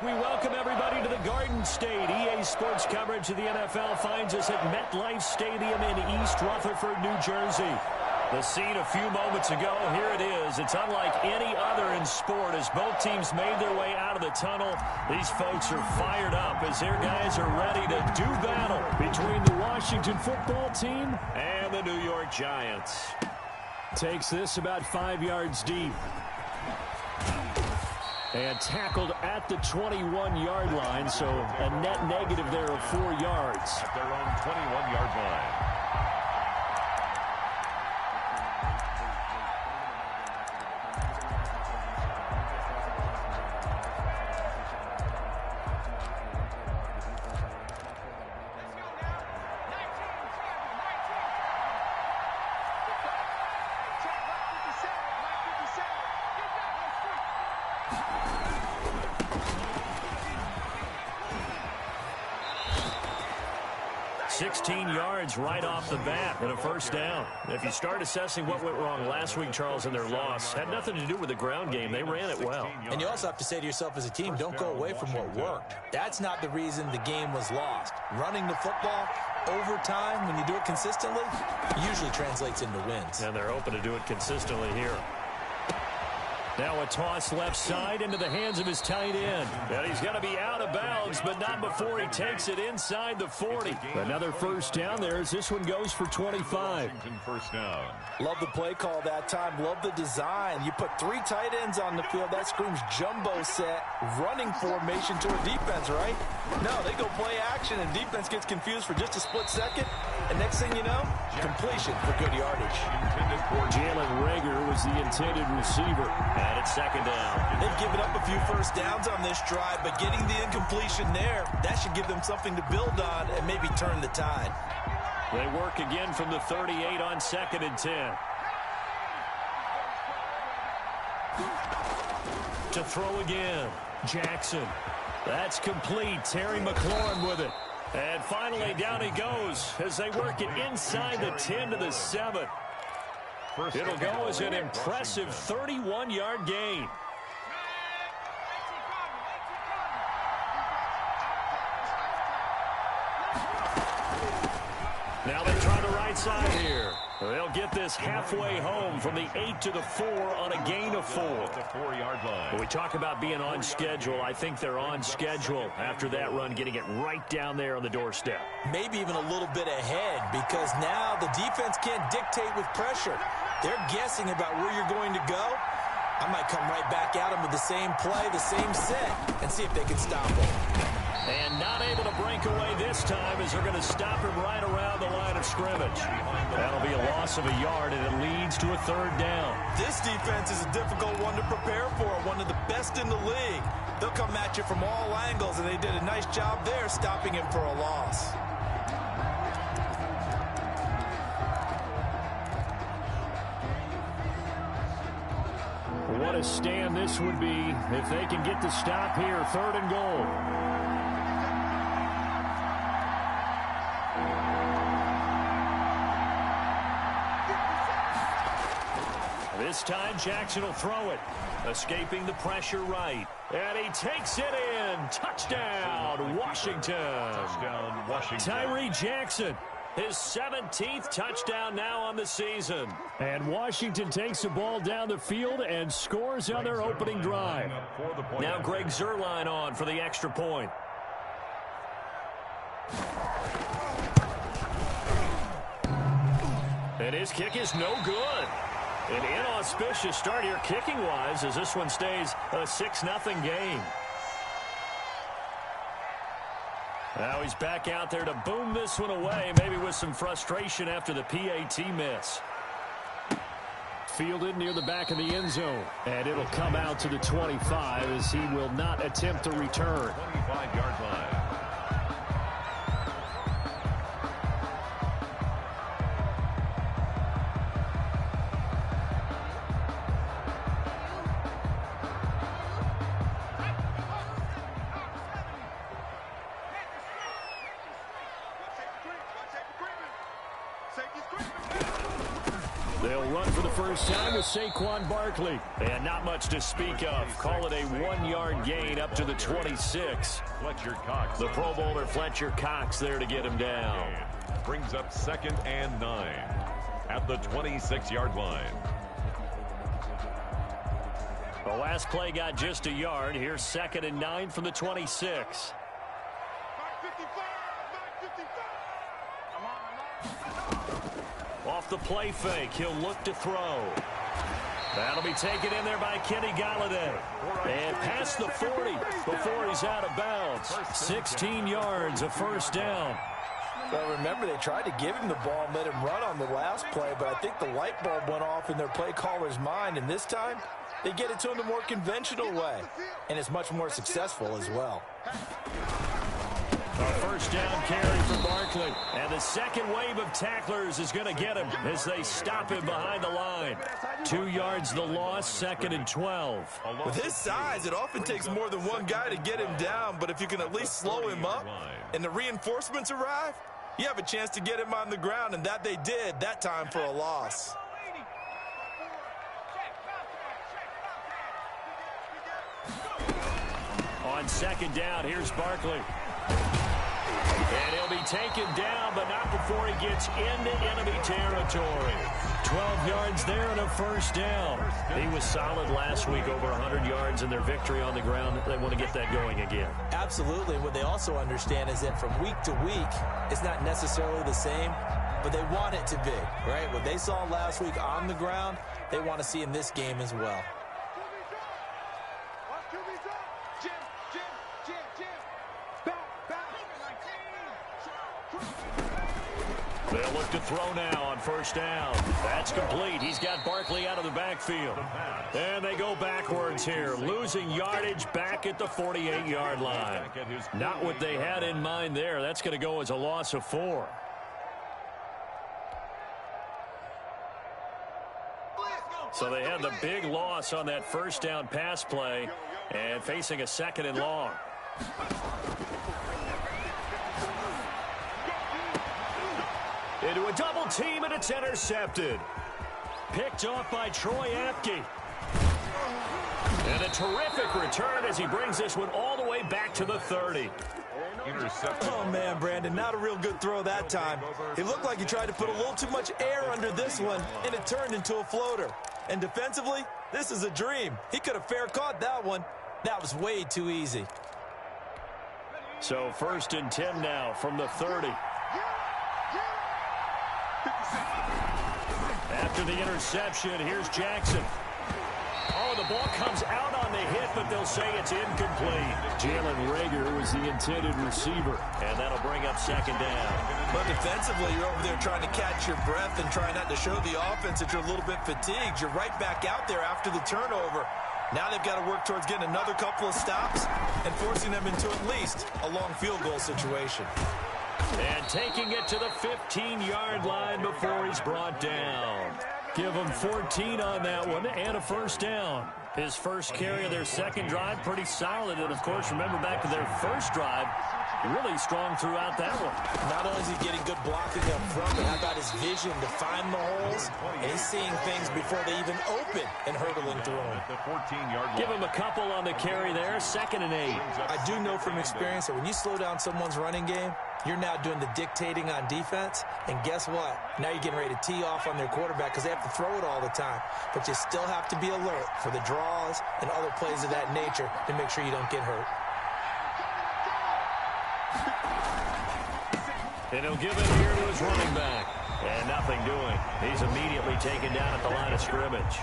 We welcome everybody to the Garden State. EA Sports coverage of the NFL finds us at MetLife Stadium in East Rutherford, New Jersey. The scene a few moments ago, here it is. It's unlike any other in sport as both teams made their way out of the tunnel. These folks are fired up as their guys are ready to do battle between the Washington football team and the New York Giants. Takes this about 5 yards deep. And tackled at the 21-yard line, so a net negative there of 4 yards. At their own 21-yard line. Right off the bat and a first down. If you start assessing what went wrong last week, Charles, in their loss, had nothing to do with the ground game. They ran it well. And you also have to say to yourself as a team, don't go away from what worked. That's not the reason the game was lost. Running the football over time, when you do it consistently, usually translates into wins. And they're hoping to do it consistently here. Now a toss left side into the hands of his tight end. And he's going to be out of bounds, but not before he takes it inside the 40. Another first down there as this one goes for 25. First down. Love the play call that time. Love the design. You put 3 tight ends on the field. That screams jumbo set, running formation toward defense, right? No, they go play action, and defense gets confused for just a split second. And next thing you know, completion for good yardage. Jalen Reagor was the intended receiver. And it's second down. They've given up a few first downs on this drive, but getting the incompletion there, that should give them something to build on and maybe turn the tide. They work again from the 38 on 2nd and 10. To throw again. Jackson. That's complete. Terry McLaurin with it. And finally down he goes as they work it inside the 10 to the 7. It'll go as an impressive 31-yard gain. Now they try the right side here. They'll get this halfway home from the 8 to the 4 on a gain of 4. The 4-yard line. When we talk about being on schedule, I think they're on schedule after that run, getting it right down there on the doorstep. Maybe even a little bit ahead because now the defense can't dictate with pressure. They're guessing about where you're going to go. I might come right back at them with the same play, the same set, and see if they can stop them. And not able to break away this time as they're going to stop him right around the line of scrimmage. That'll be a loss of a yard, and it leads to a 3rd down. This defense is a difficult one to prepare for, one of the best in the league. They'll come at you from all angles, and they did a nice job there stopping him for a loss. What a stand this would be if they can get the stop here. 3rd and goal. This time Jackson will throw it. Escaping the pressure right. And he takes it in. Touchdown, Washington. Touchdown, Washington. Tyree Jackson. His 17th touchdown now on the season. And Washington takes the ball down the field and scores on their opening drive. Now Greg Zuerlein on for the extra point. And his kick is no good. An inauspicious start here kicking-wise as this one stays a 6-0 game. Now he's back out there to boom this one away, maybe with some frustration after the PAT miss. Fielded near the back of the end zone. And it'll come out to the 25 as he will not attempt to return. 25-yard line. They'll run for the first time with Saquon Barkley. And not much to speak of. Call it a 1-yard gain up to the 26. Fletcher Cox. The Pro Bowler Fletcher Cox there to get him down. Brings up 2nd and 9 at the 26-yard line. The last play got just a yard. Here's 2nd and 9 from the 26. Off the play fake, he'll look to throw. That'll be taken in there by Kenny Golladay. And past the 40 before he's out of bounds. 16 yards, a first down. Well, remember, they tried to give him the ball and let him run on the last play, but I think the light bulb went off in their play caller's mind, and this time they get it to him the more conventional way, and it's much more successful as well. A first down carry for Barkley. And the second wave of tacklers is going to get him as they stop him behind the line. 2 yards the loss, 2nd and 12. With his size, it often takes more than one guy to get him down, but if you can at least slow him up and the reinforcements arrive, you have a chance to get him on the ground, and that they did that time for a loss. On 2nd down, here's Barkley. And he'll be taken down, but not before he gets into enemy territory. 12 yards there and a first down. He was solid last week, over 100 yards in their victory on the ground. They want to get that going again. Absolutely. What they also understand is that from week to week, it's not necessarily the same, but they want it to be, right? What they saw last week on the ground, they want to see in this game as well. They'll look to throw now on first down. That's complete. He's got Barkley out of the backfield. And they go backwards here, losing yardage back at the 48-yard line. Not what they had in mind there. That's going to go as a loss of 4. So they had the big loss on that first down pass play and facing a 2nd and long. Into a double team, and it's intercepted. Picked off by Troy Apke. And a terrific return as he brings this one all the way back to the 30. Oh, man, Brandon, not a real good throw that time. It looked like he tried to put a little too much air under this one, and it turned into a floater. And defensively, this is a dream. He could have fair caught that one. That was way too easy. So 1st and 10 now from the 30. After the interception, here's Jackson. Oh, the ball comes out on the hit, but they'll say it's incomplete. Jalen Reagor was the intended receiver, and that'll bring up 2nd down. But defensively, you're over there trying to catch your breath and try not to show the offense that you're a little bit fatigued. You're right back out there after the turnover. Now they've got to work towards getting another couple of stops and forcing them into at least a long field goal situation. And taking it to the 15-yard line before he's brought down. Give him 14 on that one and a first down. His first carry of their second drive, pretty solid. And, of course, remember back to their first drive, really strong throughout that one. Not only is he getting good blocking up front, but how about his vision to find the holes? And he's seeing things before they even open and hurdling through them. Give him a couple on the carry there, 2nd and 8. I do know from experience that when you slow down someone's running game, you're now doing the dictating on defense, and guess what? Now you're getting ready to tee off on their quarterback because they have to throw it all the time. But you still have to be alert for the draws and other plays of that nature to make sure you don't get hurt. And he'll give it here to his running back. And nothing doing. He's immediately taken down at the line of scrimmage.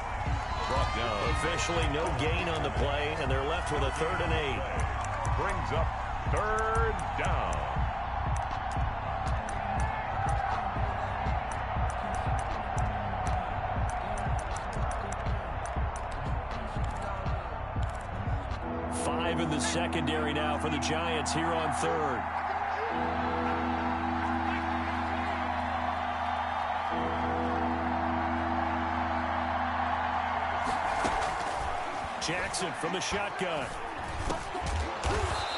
Brought down. Officially no gain on the play, and they're left with a 3rd and 8. Brings up 3rd down. In the secondary now for the Giants here on 3rd. Jackson from the shotgun.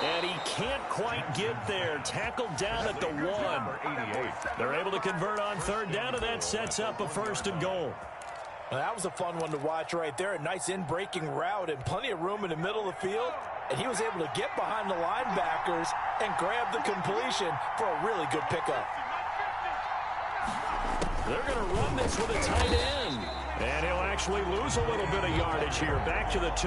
And he can't quite get there. Tackled down at the 1. They're able to convert on 3rd down, and that sets up a 1st and goal. Well, that was a fun one to watch right there. A nice in-breaking route and plenty of room in the middle of the field. And he was able to get behind the linebackers and grab the completion for a really good pickup. They're going to run this with a tight end. And he'll actually lose a little bit of yardage here. Back to the 2.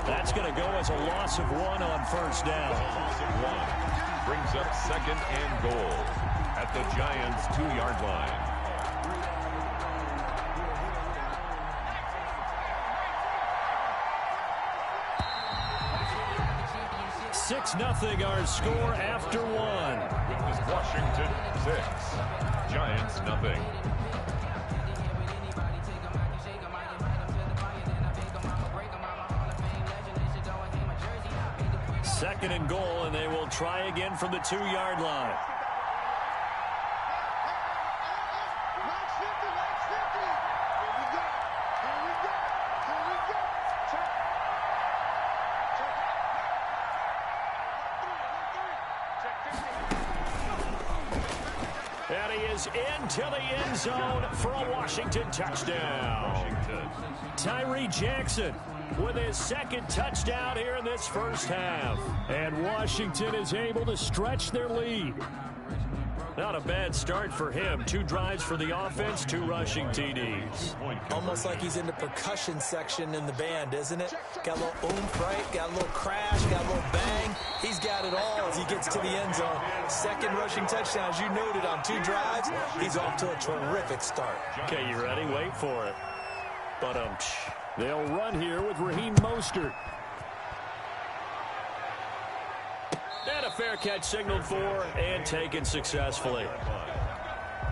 That's going to go as a loss of 1 on first down. Loss of 1 brings up 2nd and goal at the Giants' 2-yard line. 6-0 our score after 1. It is Washington 6, Giants nothing. Second and goal, and they will try again from the 2-yard line. And he is into the end zone for a Washington touchdown. Tyree Jackson with his 2nd touchdown here in this first half. And Washington is able to stretch their lead. Not a bad start for him. 2 drives for the offense, 2 rushing TDs. Almost like he's in the percussion section in the band, isn't it? Got a little oomph, right? Got a little crash, got a little bang. He's got it all as he gets to the end zone. 2nd rushing touchdown, as you noted, on 2 drives. He's off to a terrific start. Okay, you ready? Wait for it. But they'll run here with Raheem Mostert. And a fair catch signaled for and taken successfully.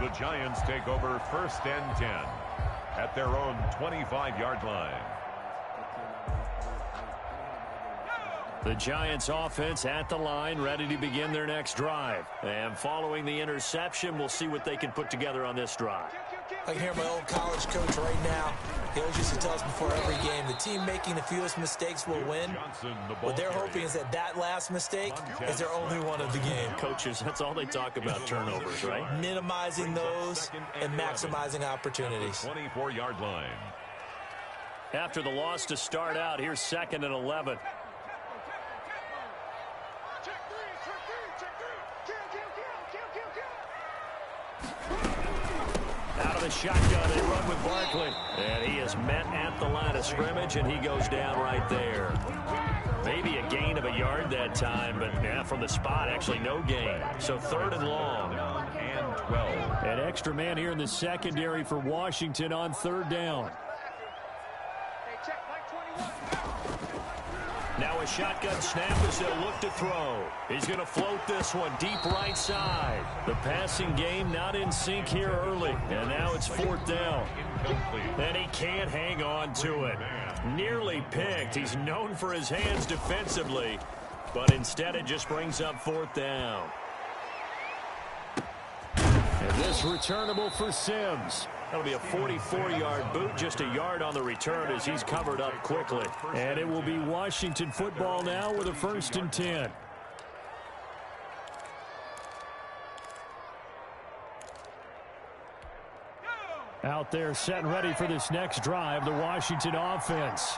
The Giants take over 1st and 10 at their own 25-yard line. The Giants offense at the line, ready to begin their next drive. And following the interception, we'll see what they can put together on this drive. I can hear my old college coach right now. He always used to tell us before every game, the team making the fewest mistakes will win. What they're hoping is that that last mistake is their only one of the game. Coaches, that's all they talk about, turnovers, right? Minimizing those and maximizing opportunities. 24-yard line. After the loss to start out, here's 2nd and 11. Out of the shotgun, they run with Barkley. And he is met at the line of scrimmage, and he goes down right there. Maybe a gain of a yard that time, but from the spot, actually no gain. So 3rd and long. And 12. An extra man here in the secondary for Washington on 3rd down. Now a shotgun snap as they'll look to throw. He's going to float this one deep right side. The passing game not in sync here early. And now it's 4th down. And he can't hang on to it. Nearly picked. He's known for his hands defensively. But instead it just brings up 4th down. And this returnable for Sims. That'll be a 44-yard boot, just a yard on the return as he's covered up quickly. And it will be Washington football now with a 1st and 10. Out there set and ready for this next drive, the Washington offense.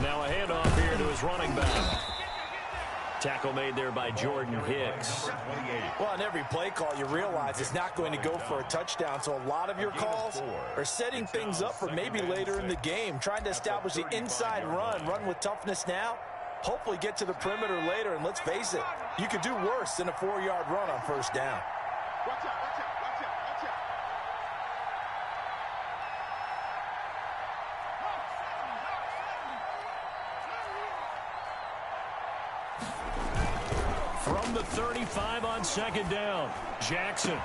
Now a handoff here to his running back. Tackle made there by Jordan Hicks. Well, on every play call, you realize it's not going to go for a touchdown. So a lot of your calls are setting things up for maybe later in the game, trying to establish the inside run with toughness now, hopefully get to the perimeter later. And let's face it, you could do worse than a 4-yard run on 1st down. Watch out. From the 35 on 2nd down, Jackson.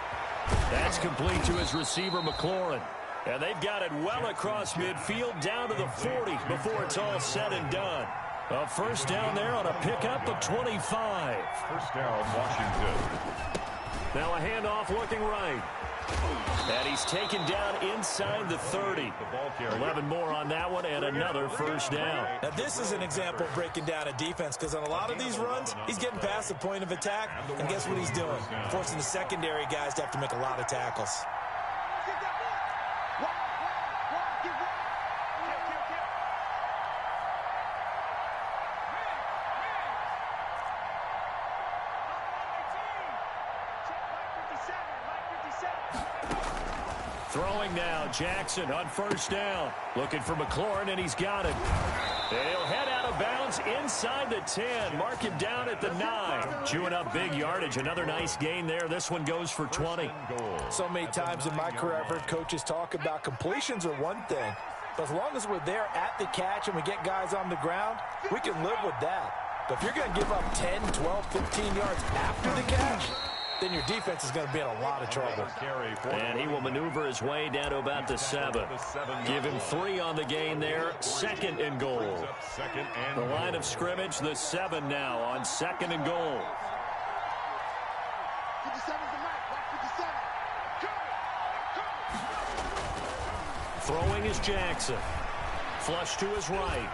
That's complete to his receiver, McLaurin. And they've got it well across midfield down to the 40 before it's all said and done. A 1st down there on a pickup of 25. 1st down, Washington. Now a handoff looking right. And he's taken down inside the 30. 11 more on that one and another 1st down. Now this is an example of breaking down a defense, because on a lot of these runs, he's getting past the point of attack, and guess what he's doing? Forcing the secondary guys to have to make a lot of tackles. Throwing now, Jackson on first down. Looking for McLaurin, and he's got it. He'll head out of bounds inside the 10. Mark him down at the 9. Chewing up big yardage. Another nice gain there. This one goes for 20. So many times in my career I've heard coaches talk about completions are one thing. But as long as we're there at the catch and we get guys on the ground, we can live with that. But if you're going to give up 10, 12, 15 yards after the catch, then your defense is going to be in a lot of trouble. And he will maneuver his way down to about the 7. Give him 3 on the gain there. 2nd and goal. The line of scrimmage, the 7 now on 2nd and goal. Throwing is Jackson. Flush to his right.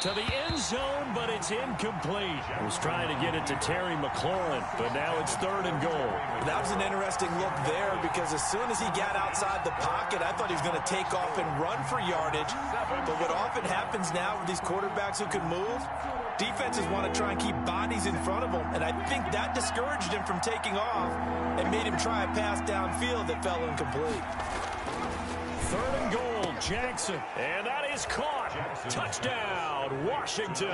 To the end zone, but it's incomplete. Was trying to get it to Terry McLaurin, but now it's 3rd and goal. That was an interesting look there because as soon as he got outside the pocket, I thought he was going to take off and run for yardage. But what often happens now with these quarterbacks who can move, defenses want to try and keep bodies in front of them, and I think that discouraged him from taking off and made him try a pass downfield that fell incomplete. 3rd and goal, Jackson. And that is caught. Touchdown, Washington.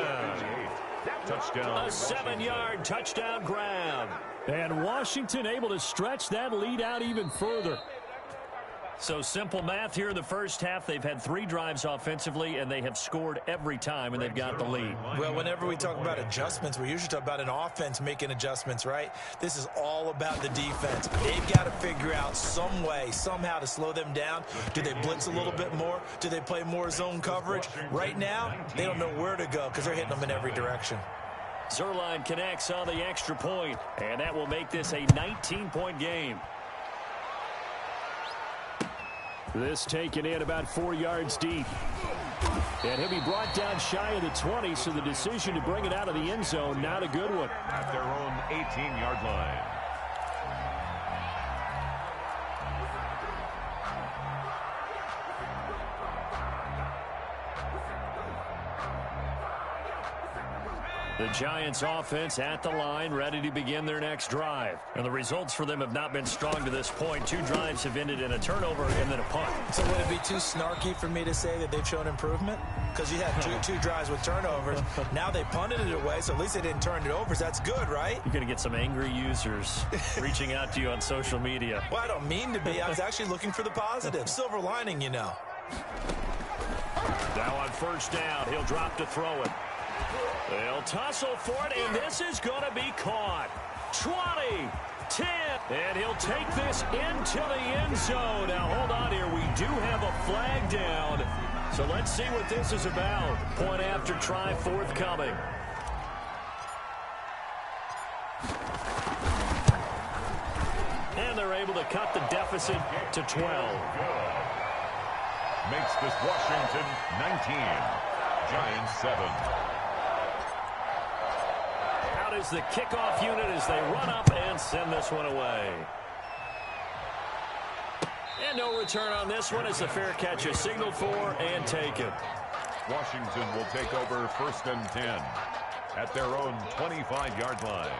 Touchdown. A 7-yard touchdown grab. And Washington able to stretch that lead out even further. So simple math here in the first half. They've had 3 drives offensively, and they have scored every time, and they've got the lead. Well, whenever we talk about adjustments, we usually talk about an offense making adjustments, right? This is all about the defense. They've got to figure out some way, somehow to slow them down. Do they blitz a little bit more? Do they play more zone coverage? Right now, they don't know where to go because they're hitting them in every direction. Zerline connects on the extra point, and that will make this a 19-point game. This taken in about 4 yards deep. And he'll be brought down shy of the 20, so the decision to bring it out of the end zone, not a good one. At their own 18-yard line. The Giants offense at the line, ready to begin their next drive. And the results for them have not been strong to this point. 2 drives have ended in a turnover and then a punt. So would it be too snarky for me to say that they've shown improvement? Because you had two drives with turnovers. Now they punted it away, so at least they didn't turn it over. So that's good, right? You're going to get some angry users reaching out to you on social media. Well, I don't mean to be. I was actually looking for the positive. Silver lining, you know. Now on first down, he'll drop to throw it. They'll tussle for it, and this is going to be caught. 20, 10, and he'll take this into the end zone. Now, hold on here. We do have a flag down, so let's see what this is about. Point after try forthcoming. And they're able to cut the deficit to 12. Makes this Washington 19, Giants 7. Is the kickoff unit as they run up and send this one away. And no return on this one as the fair catch is signaled for and taken. Washington will take over 1st and 10 at their own 25-yard line.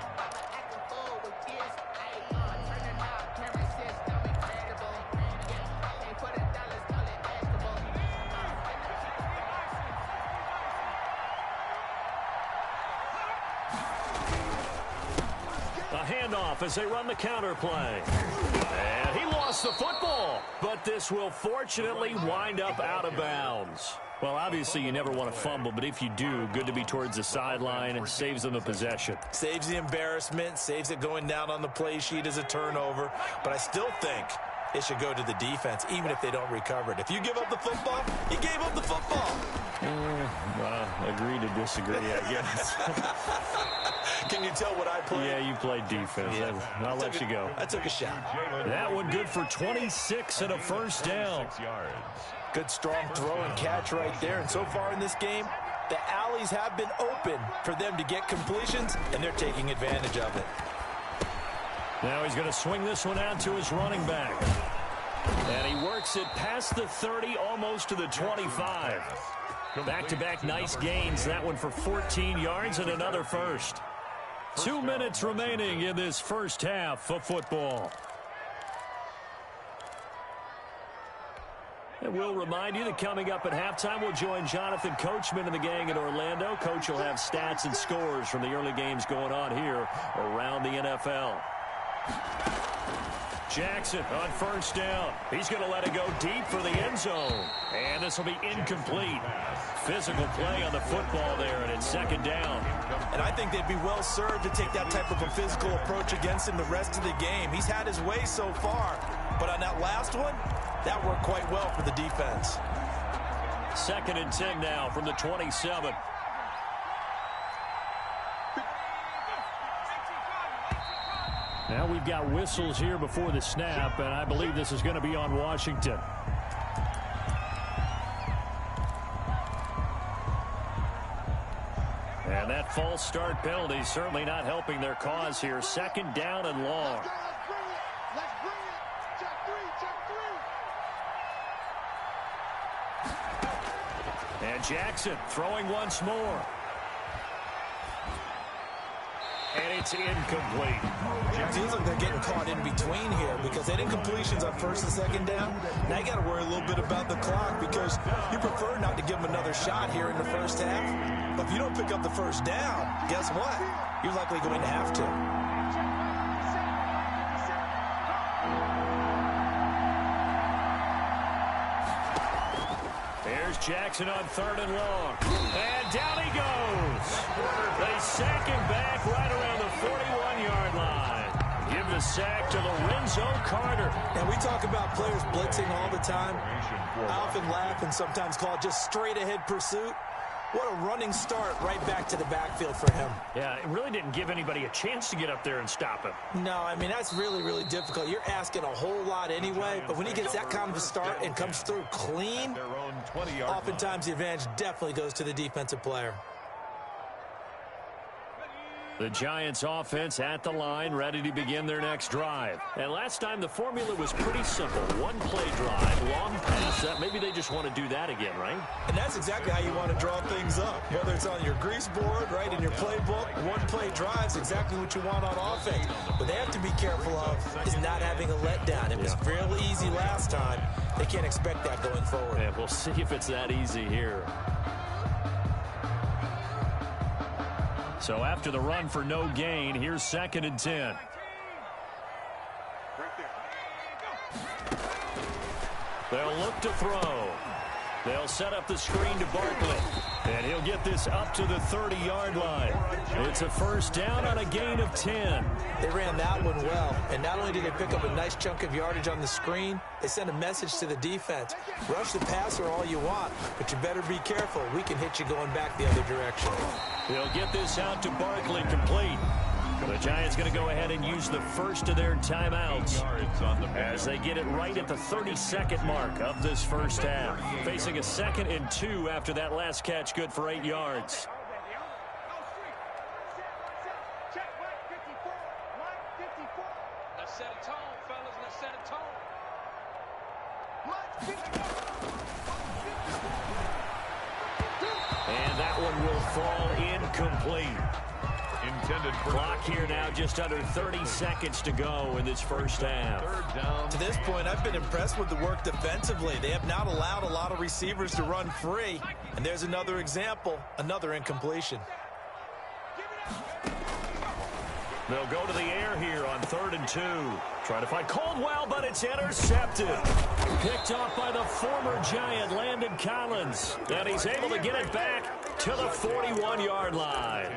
Handoff as they run the counter play. And he lost the football, but this will fortunately wind up out of bounds. Well, obviously you never want to fumble, but if you do, good to be towards the sideline and saves them the possession. Saves the embarrassment, saves it going down on the play sheet as a turnover, but I still think it should go to the defense, even if they don't recover it. If you give up the football, you gave up the football. Agree to disagree, I guess. Can you tell what I played? Yeah, you played defense. Yeah. I'll let you go. I took a shot. That one good for 26 and a first down. Good strong throw and catch right there. And so far in this game, the alleys have been open for them to get completions, and they're taking advantage of it. Now he's going to swing this one out to his running back. And he works it past the 30, almost to the 25. Back-to-back nice gains. That one for 14 yards and another first. 2 minutes remaining in this first half of football. And we'll remind you that coming up at halftime, we'll join Jonathan Coachman and the gang in Orlando. Coach will have stats and scores from the early games going on here around the NFL. Jackson on first down. He's going to let it go deep for the end zone. And this will be incomplete. Physical play on the football there, and it's second down. And I think they'd be well served to take that type of a physical approach against him the rest of the game. He's had his way so far, but on that last one, that worked quite well for the defense. Second and 10 now from the 27. Now we've got whistles here before the snap, and I believe this is going to be on Washington. And that false start penalty certainly not helping their cause here. Second down and long. Let's bring it. Check 3. And Jackson throwing once more. And it's incomplete. It feels like they're getting caught in between here because they didn't incompletions on first and second down. Now you got to worry a little bit about the clock because you prefer not to give them another shot here in the first half. But if you don't pick up the first down, guess what? You're likely going to have to. Here's Jackson on third and long. And down he goes. They sack him back right around the 41-yard line. Give the sack to Lorenzo Carter. Now, we talk about players blitzing all the time. I often laugh and sometimes call it just straight-ahead pursuit. What a running start right back to the backfield for him. Yeah, it really didn't give anybody a chance to get up there and stop him. No, I mean, that's really, really difficult. You're asking a whole lot anyway, but when he gets that kind of a start and comes through clean, oftentimes the advantage definitely goes to the defensive player. The Giants offense at the line, ready to begin their next drive. And last time the formula was pretty simple. One play drive, long pass. Maybe they just want to do that again, right? And that's exactly how you want to draw things up. Whether it's on your grease board, right, in your playbook, one play drive is exactly what you want on offense. What they have to be careful of is not having a letdown. It was fairly easy last time. They can't expect that going forward. Yeah, we'll see if it's that easy here. So after the run for no gain, here's second and 10. They'll look to throw. They'll set up the screen to Barkley. And he'll get this up to the 30-yard line. It's a first down on a gain of 10. They ran that one well. And not only did they pick up a nice chunk of yardage on the screen, they sent a message to the defense. Rush the passer all you want, but you better be careful. We can hit you going back the other direction. They'll get this out to Barkley, complete. The Giants going to go ahead and use the first of their timeouts as they get it right at the 32nd mark of this first half. Facing a 2nd and 2 after that last catch, good for 8 yards. Let's set a tone, fellas. Let's set a tone. And that one will fall incomplete. Intended for clock here now, just under 30 seconds to go in this first half. third down. To this point, I've been impressed with the work defensively. They have not allowed a lot of receivers to run free. And there's another example, another incompletion. They'll go to the air here on 3rd and 2. Trying to find Caldwell, but it's intercepted. Picked off by the former Giant, Landon Collins. And he's able to get it back to the 41-yard line.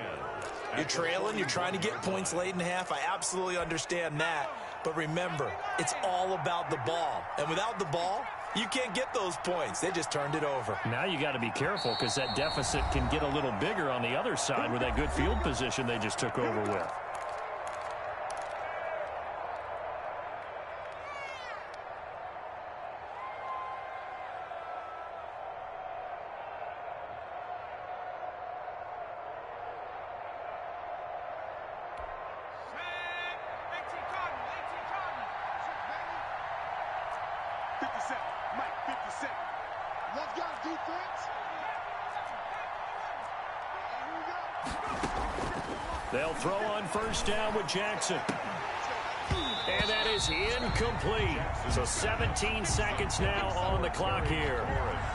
You're trailing, you're trying to get points late in the half. I absolutely understand that. But remember, it's all about the ball. And without the ball, you can't get those points. They just turned it over. Now you got to be careful because that deficit can get a little bigger on the other side with that good field position they just took over with. Let's go, defense. They'll throw on first down with Jackson. And that is incomplete. So 17 seconds now on the clock here.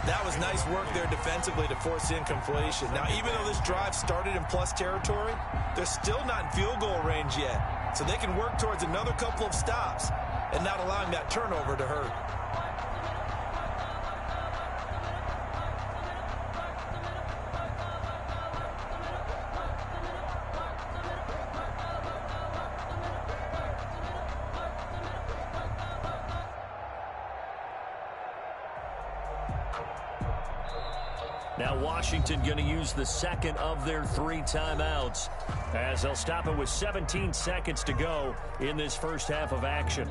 That was nice work there defensively to force incompletion. Now, even though this drive started in plus territory, they're still not in field goal range yet. So they can work towards another couple of stops and not allowing that turnover to hurt. Now Washington going to use the second of their 3 timeouts as they'll stop it with 17 seconds to go in this first half of action.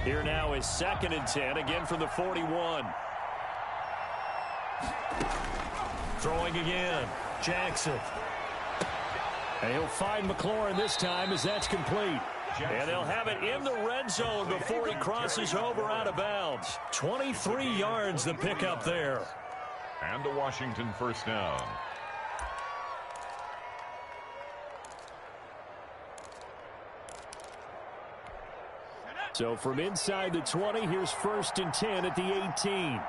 Here now is 2nd and 10, again from the 41. Throwing again, Jackson. And he'll find McLaurin this time as that's complete. And they'll have it in the red zone before he crosses over out of bounds. 23 yards the pickup there. And a Washington first down. So from inside the 20, here's 1st and 10 at the 18.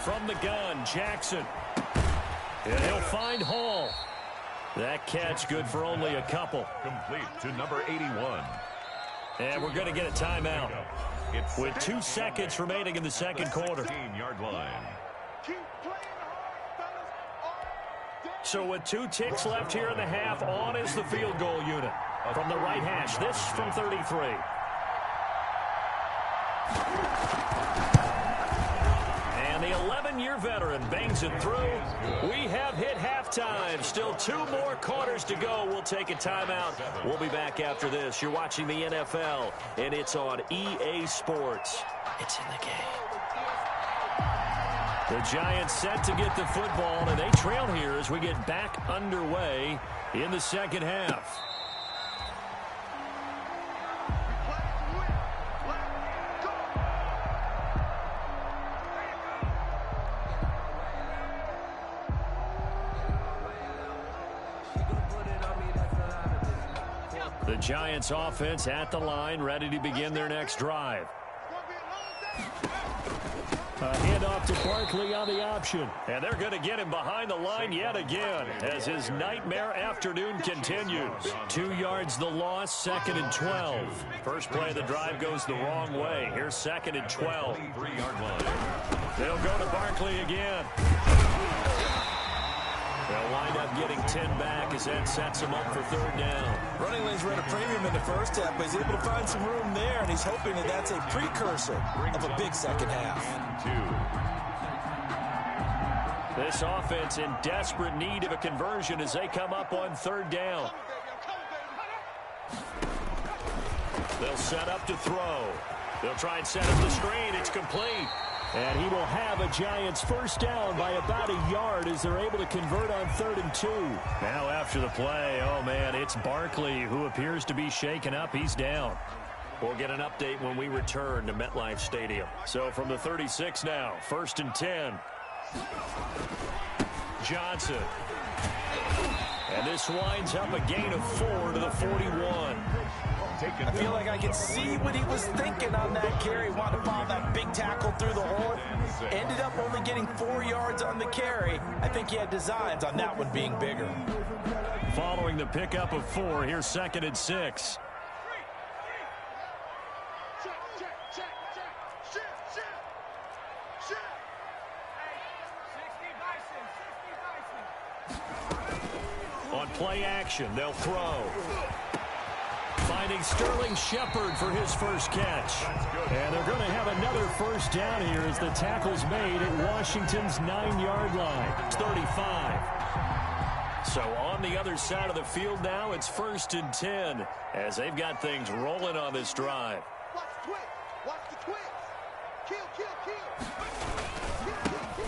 From the gun, Jackson. And he'll find Hall. That catch good for only a couple. Complete to number 81. And we're going to get a timeout with 2 seconds remaining in the second quarter. 16-yard line. So with 2 ticks left here in the half, on is the field goal unit. From the right hash, this from 33. And the 11-year veteran bangs it through. We have hit halftime. Still 2 more quarters to go. We'll take a timeout. We'll be back after this. You're watching the NFL, and it's on EA Sports. It's in the game. The Giants set to get the football, and they trail here as we get back underway in the second half. The Giants offense at the line, ready to begin their next drive. A handoff to Barkley on the option. And they're going to get him behind the line yet again as his nightmare afternoon continues. 2 yards the loss, 2nd and 12. First play of the drive goes the wrong way. Here's 2nd and 12. 3-yard line. They'll go to Barkley again. They'll wind up getting 10 back as that sets him up for 3rd down. Running lanes were at a premium in the first half, but he's able to find some room there, and he's hoping that that's a precursor of a big second half. This offense in desperate need of a conversion as they come up on 3rd down. They'll set up to throw. They'll try and set up the screen. It's complete. And he will have a Giants first down by about a yard as they're able to convert on 3rd and 2. Now after the play, oh man, it's Barkley who appears to be shaken up. He's down. We'll get an update when we return to MetLife Stadium. So from the 36 now, 1st and 10. Johnson. And this winds up a gain of 4 to the 41. I feel like I can see what he was thinking on that carry. Wanted to follow that big tackle through the hole. Ended up only getting 4 yards on the carry. I think he had designs on that one being bigger. Following the pickup of 4, here's 2nd and 6. On play action, they'll throw. Finding Sterling Shepard for his first catch. And they're going to have another first down here as the tackle's made at Washington's 9-yard line. It's 35. So on the other side of the field now, it's 1st and 10 as they've got things rolling on this drive. Watch the twist. Watch the twist. Kill, kill, kill.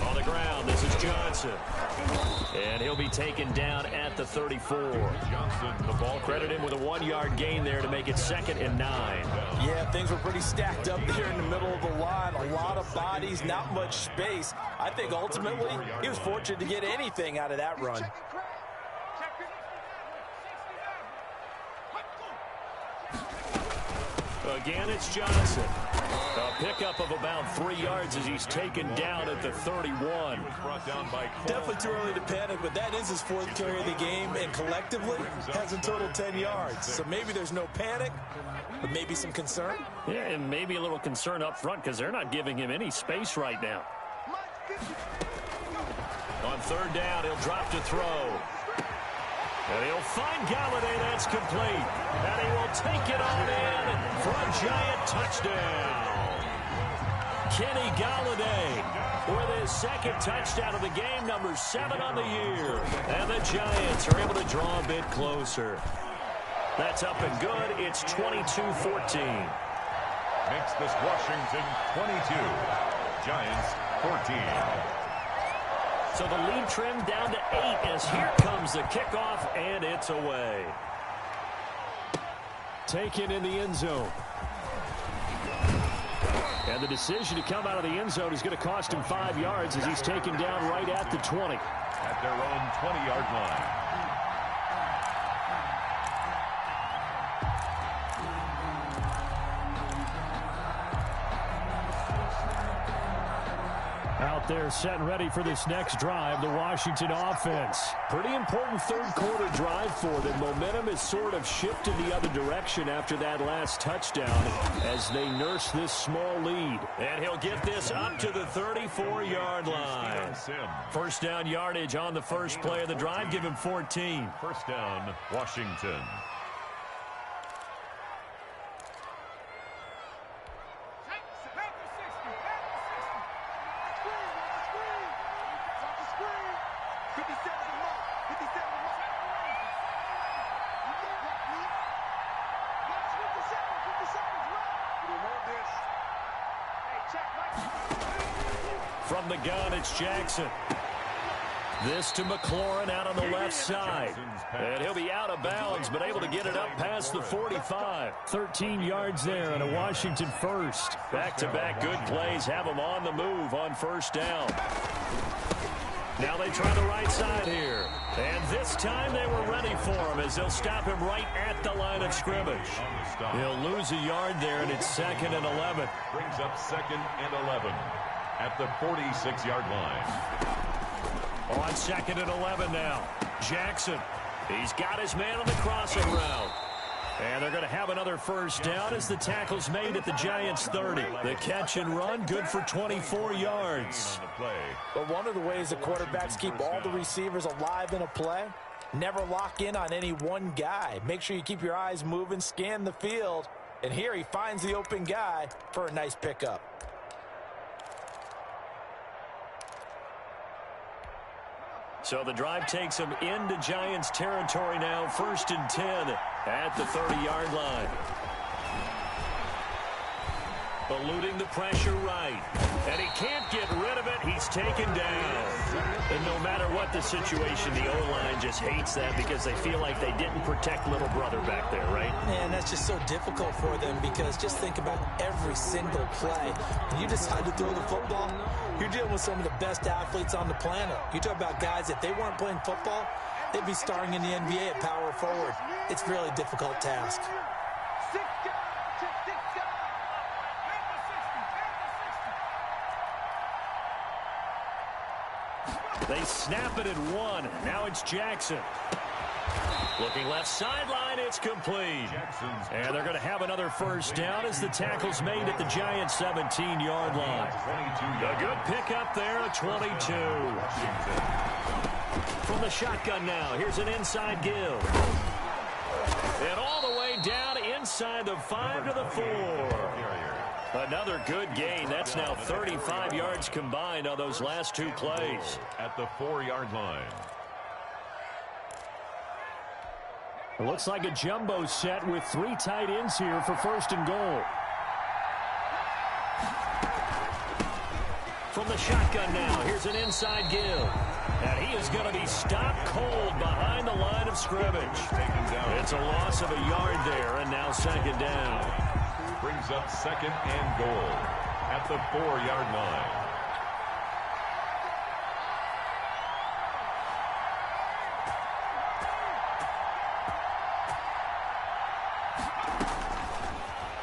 On the ground, this is Johnson. And he'll be taken down at the 34. Johnson, the ball Credit him with a 1-yard gain there to make it 2nd and 9. Yeah, things were pretty stacked up there in the middle of the line. A lot of of bodies, not much space. I think ultimately he was fortunate to get anything out of that run. Again, it's Johnson. A pickup of about 3 yards as he's taken down at the 31. Definitely too early to panic, but that is his 4th carry of the game, and collectively has a total 10 yards. So maybe there's no panic, but maybe some concern. Yeah, and maybe a little concern up front because they're not giving him any space right now. On 3rd down, he'll drop to throw. And he'll find Galladay. That's complete. And he will take it on in for a Giant touchdown. Kenny Galladay with his 2nd touchdown of the game, number 7 on the year. And the Giants are able to draw a bit closer. That's up and good. It's 22-14. Makes this Washington 22. Giants 14. So the lead trimmed down to 8 as here comes the kickoff, and it's away. Taken in the end zone. And the decision to come out of the end zone is going to cost him 5 yards as he's taken down right at the 20. At their own 20-yard line. Out there set and ready for this next drive, the Washington offense. Pretty important 3rd quarter drive for them. Momentum has sort of shifted the other direction after that last touchdown as they nurse this small lead. And he'll get this up to the 34-yard line. 1st down yardage on the first play of the drive. Give him 14. 1st down, Washington. From the gun, it's Jackson. This to McLaurin out on the left side. And he'll be out of bounds, but able to get it up past the 45. 13 yards there and a Washington first. Back-to-back good plays have them on the move on 1st down. Now they try the right side here. And this time they were ready for him as they'll stop him right at the line of scrimmage. He'll lose a yard there, and it's 2nd and 11. Brings up 2nd and 11 at the 46-yard line. On 2nd and 11 now. Jackson. He's got his man on the crossing route. And they're going to have another 1st down as the tackle's made at the Giants' 30. The catch and run, good for 24 yards. But one of the ways the quarterbacks keep all the receivers alive in a play, never lock in on any one guy. Make sure you keep your eyes moving, scan the field. And here he finds the open guy for a nice pickup. So the drive takes him into Giants territory now. 1st and 10 at the 30-yard line. Eluding the pressure right. And he can't get rid of it. He's taken down. And no matter what the situation, the O-line just hates that because they feel like they didn't protect little brother back there, right? Man, that's just so difficult for them because just think about every single play. When you decide to throw the football, you're dealing with some of the best athletes on the planet. You talk about guys, if they weren't playing football, they'd be starring in the NBA at power forward. It's a really difficult task. They snap it at 1. Now it's Jackson. Looking left sideline, it's complete. And they're going to have another 1st down as the tackle's made at the Giants' 17-yard line. A good pickup there, a 22. From the shotgun now, here's an inside give. And all the way down inside the 5 to the 4. Another good gain. That's now 35 yards combined on those last 2 plays. At the 4-yard line. It looks like a jumbo set with 3 tight ends here for 1st and goal. From the shotgun now, here's an inside give. And he is going to be stopped cold behind the line of scrimmage. It's a loss of a yard there, and now 2nd down. Brings up 2nd and goal at the 4-yard line.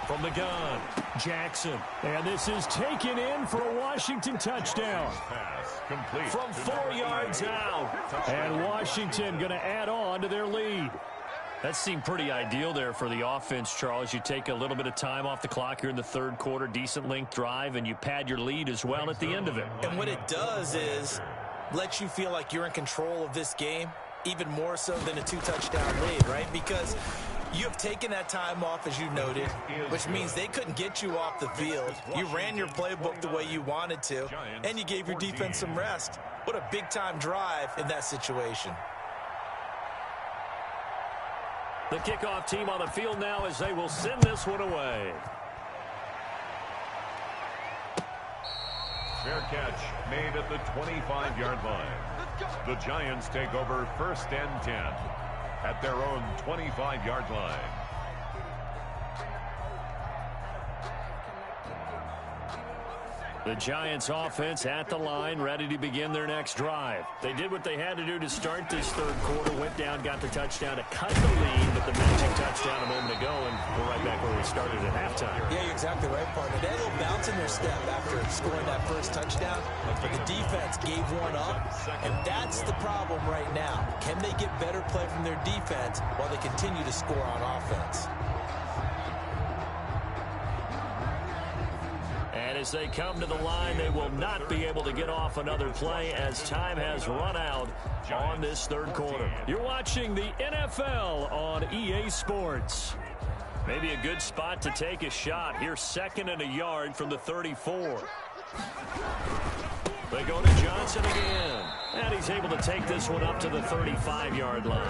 From the gun, Jackson. And this is taken in for a Washington touchdown. Pass complete From 4 yards out. And Washington going to add on to their lead. That seemed pretty ideal there for the offense, Charles. You take a little bit of time off the clock here in the third quarter, decent length drive, and you pad your lead as well at the end of it. And what it does is let you feel like you're in control of this game, even more so than a 2-touchdown lead, right? Because you have taken that time off, as you noted, which means they couldn't get you off the field. You ran your playbook the way you wanted to, and you gave your defense some rest. What a big-time drive in that situation. The kickoff team on the field now as they will send this one away. Fair catch made at the 25-yard line. The Giants take over 1st and 10 at their own 25-yard line. The Giants offense at the line, ready to begin their next drive. They did what they had to do to start this third quarter, went down, got the touchdown to cut the lead, but the magic touchdown a moment ago, and we're right back where we started at halftime. Yeah, you're exactly right, partner. They had a little bounce in their step after scoring that first touchdown, but the defense gave one up, and that's the problem right now. Can they get better play from their defense while they continue to score on offense? And as they come to the line, they will not be able to get off another play as time has run out on this third quarter. You're watching the NFL on EA Sports. Maybe a good spot to take a shot. Here, 2nd and a yard from the 34. They go to Johnson again. And he's able to take this one up to the 35-yard line.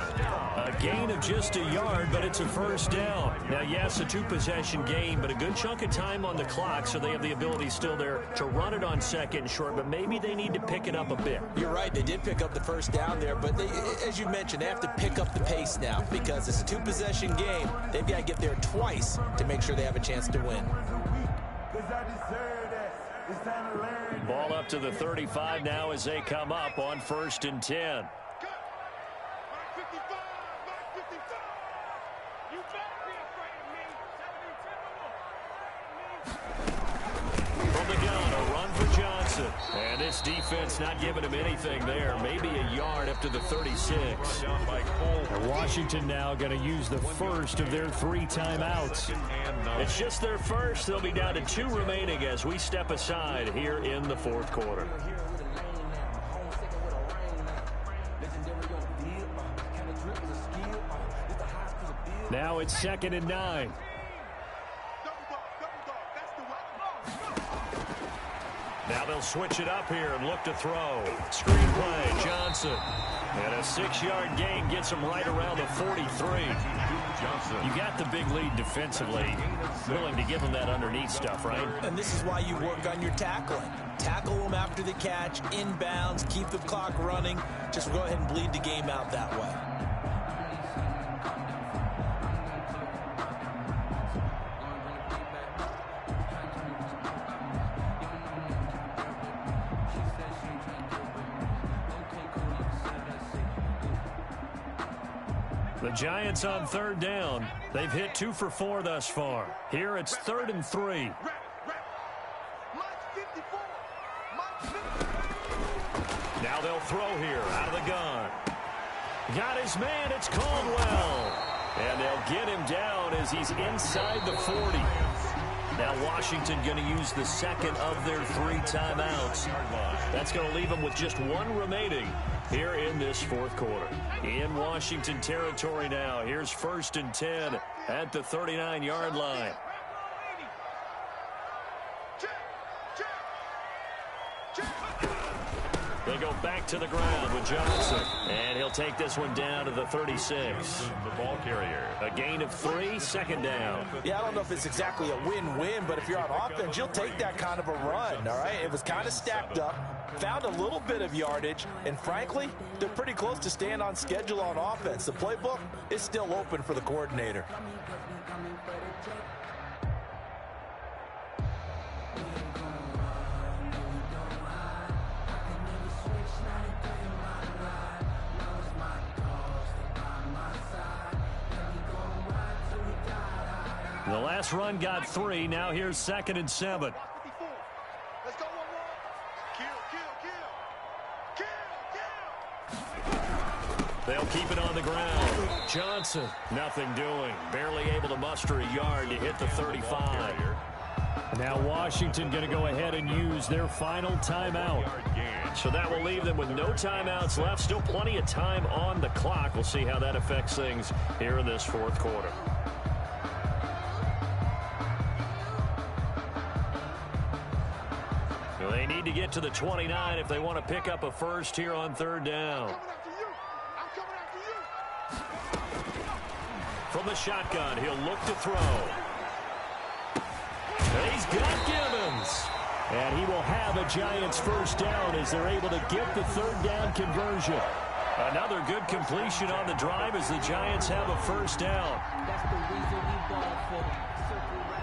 A gain of just a yard, but it's a first down. Now, yes, a 2-possession game, but a good chunk of time on the clock, so they have the ability still there to run it on 2nd and short, but maybe they need to pick it up a bit. You're right. They did pick up the first down there, but they, as you mentioned, they have to pick up the pace now because it's a 2-possession game. They've got to get there twice to make sure they have a chance to win. Ball up to the 35 now as they come up on 1st and 10. From the gun, a run for Johnson. And this defense not giving him anything there. Maybe a yard up to the 36. And Washington now going to use the first of their 3 timeouts. It's just their first. They'll be down to 2 remaining as we step aside here in the fourth quarter. Now it's 2nd and 9. Now they'll switch it up here and look to throw. Screen play, Johnson. And a 6-yard gain gets him right around the 43. You got the big lead defensively. Willing to give him that underneath stuff, right? And this is why you work on your tackling. Tackle them after the catch, inbounds, keep the clock running. Just go ahead and bleed the game out that way. The Giants on 3rd down. They've hit 2 for 4 thus far. Here it's 3rd and 3. Now they'll throw here out of the gun. Got his man. It's Caldwell. And they'll get him down as he's inside the 40. Now Washington going to use the 2nd of their 3 timeouts. That's going to leave them with just 1 remaining here in this fourth quarter. In Washington territory now. Here's 1st and 10 at the 39-yard line. They go back to the ground with Johnson. And he'll take this one down to the 36. The ball carrier. A gain of 3, 2nd down. Yeah, I don't know if it's exactly a win-win, but if you're on offense, you'll take that kind of a run, all right? It was kind of stacked up, found a little bit of yardage, and frankly, they're pretty close to staying on schedule on offense. The playbook is still open for the coordinator. The last run got 3. Now here's 2nd and 7. Let's go, 1-1. Kill. They'll keep it on the ground. Johnson, nothing doing. Barely able to muster a yard to hit the 35. Now Washington going to go ahead and use their final timeout. So that will leave them with no timeouts left. Still plenty of time on the clock. We'll see how that affects things here in this 4th quarter. They need to get to the 29 if they want to pick up a first here on 3rd down. From the shotgun, he'll look to throw. He's got Gibbons. And he will have a Giants first down as they're able to get the 3rd down conversion. Another good completion on the drive as the Giants have a first down. That's the reason we ball for circle right.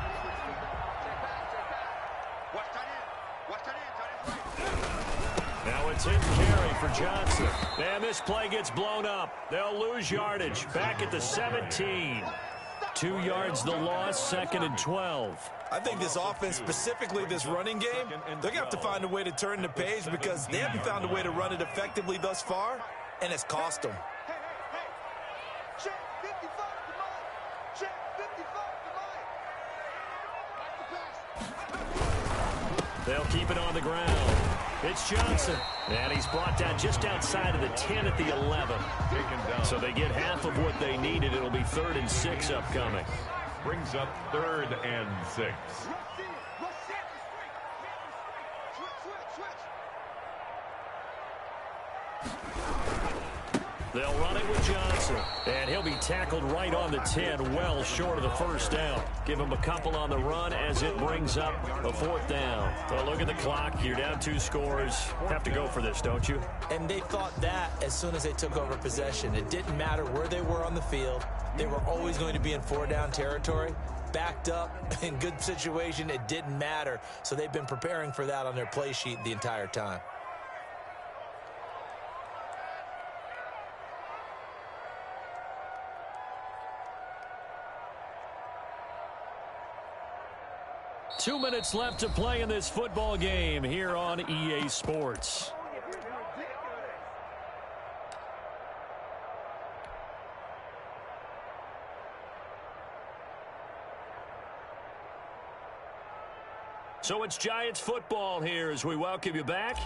Now it's in carry for Johnson. And this play gets blown up. They'll lose yardage. Back at the 17. 2 yards the loss, 2nd and 12. I think this offense, specifically this running game, they're going to have to find a way to turn the page because they haven't found a way to run it effectively thus far, and it's cost them. Check 55 to Mike. Check 55 to Mike. They'll keep it on the ground. It's Johnson. And he's brought down just outside of the 10 at the 11. So they get half of what they needed. It'll be 3rd and 6 upcoming. Brings up 3rd and 6. They'll run it with Johnson. And he'll be tackled right on the 10, well short of the first down. Give him a couple on the run as it brings up a 4th down. Well, look at the clock. You're down 2 scores. Have to go for this, don't you? And they thought that as soon as they took over possession. It didn't matter where they were on the field. They were always going to be in 4-down territory. Backed up, in good situation, it didn't matter. So they've been preparing for that on their play sheet the entire time. Two minutes left to play in this football game here on EA Sports. So it's Giants football here as we welcome you back.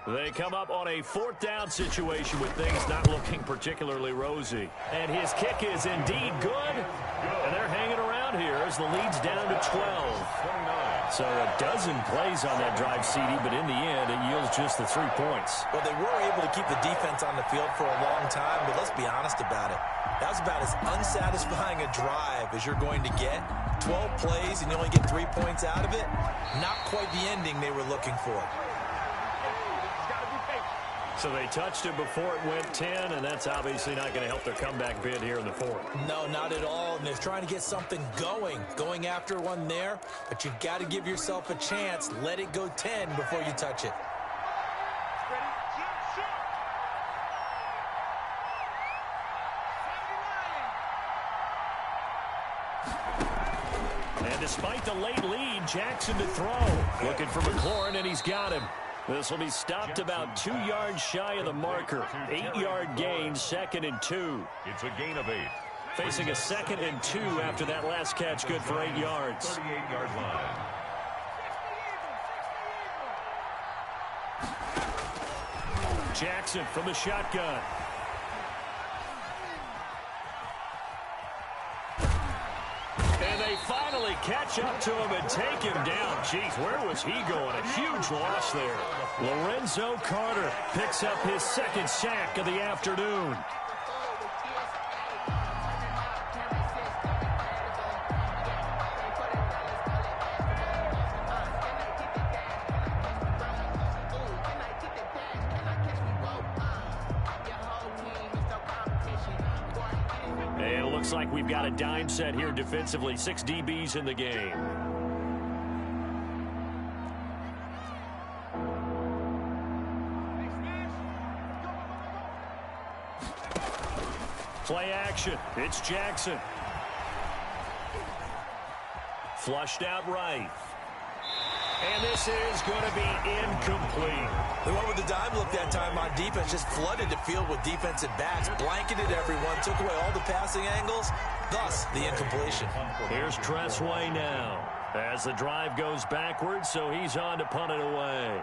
They come up on a 4th down situation with things not looking particularly rosy. And his kick is indeed good. And they're hanging around here as the lead's down to 12. So a dozen plays on that drive, CD, but in the end, it yields just the 3 points. Well, they were able to keep the defense on the field for a long time, but let's be honest about it. That was about as unsatisfying a drive as you're going to get. 12 plays and you only get 3 points out of it. Not quite the ending they were looking for. So they touched it before it went 10, and that's obviously not going to help their comeback bid here in the 4th. No, not at all. And they're trying to get something going after one there. But you've got to give yourself a chance. Let it go 10 before you touch it. And despite the late lead, Jackson to throw. Looking for McLaurin, and he's got him. This will be stopped about 2 yards shy of the marker. 8-yard gain, 2nd and 2. It's a gain of 8. Facing a 2nd and 2 after that last catch, good for 8 yards. 38-yard line. Jackson from the shotgun. And they finally catch up to him and take him down. Jeez, where was he going? A huge loss there. Lorenzo Carter picks up his 2nd sack of the afternoon. And it looks like we've got a dime set here defensively. 6 DBs in the game. Play action. It's Jackson. Flushed out right. And this is going to be incomplete. They went with the dime look that time on defense, just flooded the field with defensive backs, blanketed everyone, took away all the passing angles, thus the incompletion. Here's Tressway now as the drive goes backwards, so he's on to punt it away.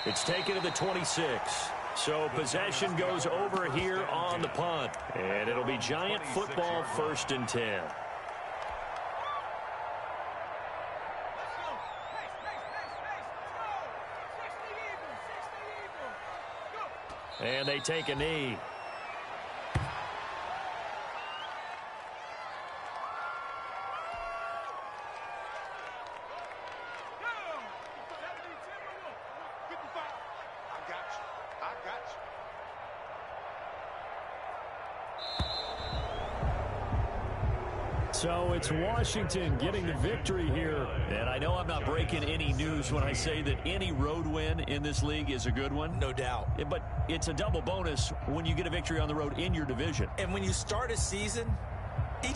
It's taken to the 26. So possession goes over here on the punt. And it'll be Giant football 1st and 10. And they take a knee. So it's Washington getting the victory here. And I know I'm not breaking any news when I say that any road win in this league is a good one. No doubt. But it's a double bonus when you get a victory on the road in your division. And when you start a season, each